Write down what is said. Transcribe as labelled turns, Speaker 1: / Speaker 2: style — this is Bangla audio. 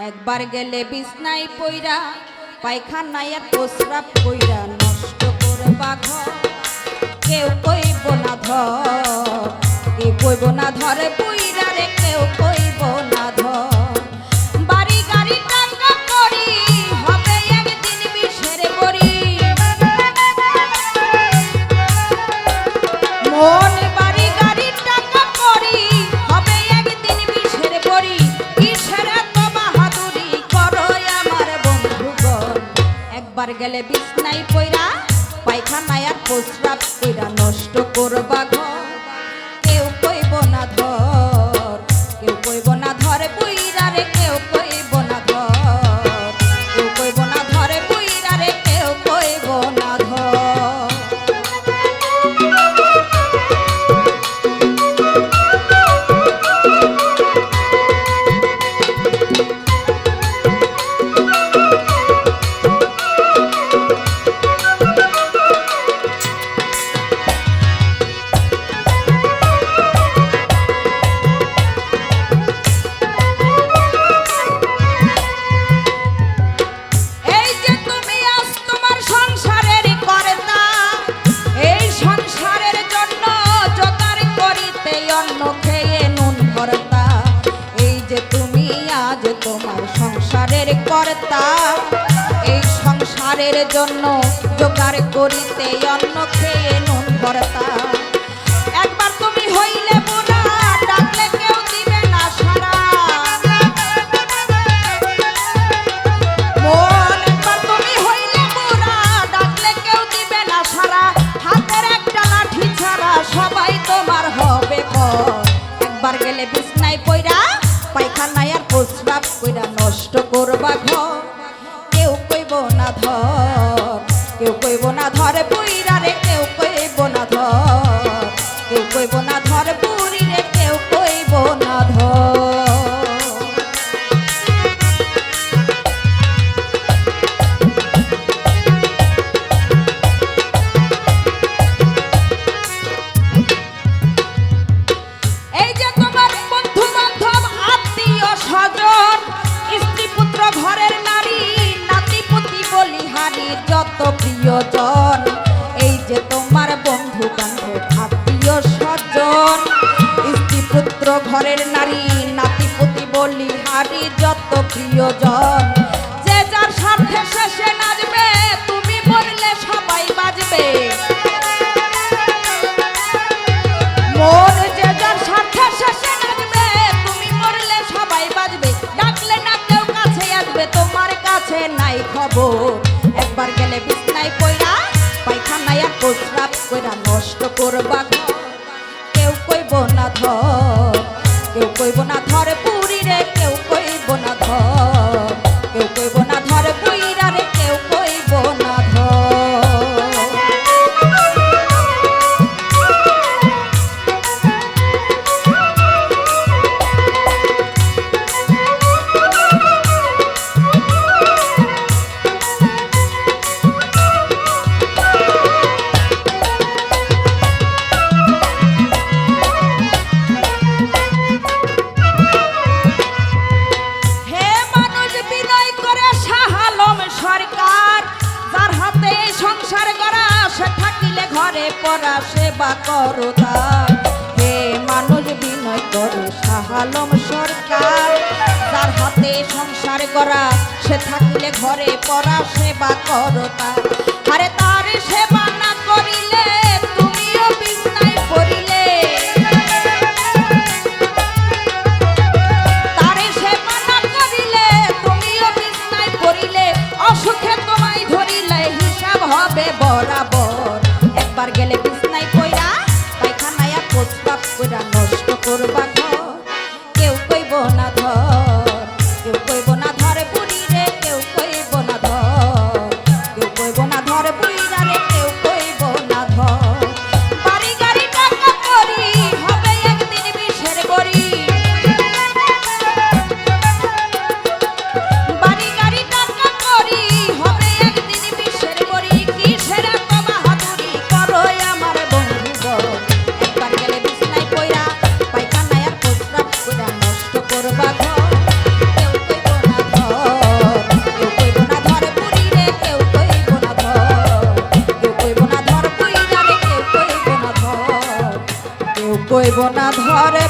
Speaker 1: একবার গেলে বিছনায় পইরা পায়খানায় আর প্রস্রাব কইরা নষ্ট করবা ঘর। কেউ কইব না ধর, কেউ কইব না ধরে পইরা রে, কেউ কইব না ধর। বাড়ি গাড়ি টাকা করি হবে একদিন বিষের বড়ি। মন বাড়ি গাড়ি টাকা করি হবে একদিন বিষের বড়ি। কিসের এত বাহাদুরি করো আমার বন্ধুগণ। একবার গেলে বিছনায় পইরা পায়খানায় আর প্রস্রাব কইরা নষ্ট করবা ঘর। কেউ কইব না ধর, কেউ কইব না ধরে পইরা রে, কেউ কইব না ধর, কেউ কইব না ধরে পইরা রে, কেউ কইব না ধর। তোমার সংসারের কর্তা, এই সংসারের জন্য জোগাড় করিতে অন্ন খেয়ে নুন ভরতা। একবার তুমি হইলে বুড়া ডাকলে কেউ দিবে না সারা। মন একবার তুমি হইলে বুড়া ডাকলে কেউ দিবে না সারা। হাতের একটা লাঠি ছাড়া সবাই তোমার হবে পর। একবার গেলে বিছনায় পইরা পায়খানায় আর প্রস্রাব কইরা নষ্ট করবা ঘর। কেউ কইব না ধর, কেউ কইব না ধরে পইরা রে, কেউ কইব না ধর, কেউ কইব না ধরে পুরি রে, কেউ কইব না ধর। ঘরের নারী নাতিপুতি বলিহারি যত প্রিয়জন, এই যে তোমার বন্ধু বান্ধব আত্মীয় স্বজন। স্ত্রী পুত্র ঘরের নারী নাতিপুতি বলিহারি যত প্রিয়জন। যে যার স্বার্থে শেষে নাচবে, তুমি বললে সবাই বাজবে। মোর যে যার স্বার্থে শেষে নাচবে, তুমি মরলে সবাই বাজবে। ডাকলে না কেউ কাছে আসবে, তোমার কাছে নাই খবর। একবার গেলে বিছনায় পইরা পায়খানায় আর প্রস্রাব কইরা নষ্ট করবা ঘর। কেউ কইব না ধর, কেউ কইব না ধরে পুরি রে, কেউ কইব না ধর, কেউ কইব না ধরে পুইরা রে, কেউ কইব না ধর। ঘরে পড়া সেবা করো তার। হে মানুষ বিনয় করে শাহালম সরকার। যার হাতে সংসার করা সে থাকিলে ঘরে পড়া সেবা করো তার। আরে তার সেবা না করিলে তুমিও বিছনায় পড়িলে। তার সেবা না করিলে তুমিও বিছনায় পড়িলে। অসুখে তোমায় ধরিলে হিসাব হবে বরাবর। একবার গেলে বিছনায় পইরা পায়খানায় আর প্রস্রাব কইরা নষ্ট করবা ঘর। কেউ কইব না ধর, কেউ কইব না ধরে পুরি রে, কেউ কইব না ধর, কেউ কইব না ধরে পুইরা রে, কেউ কইব রইব না ধরে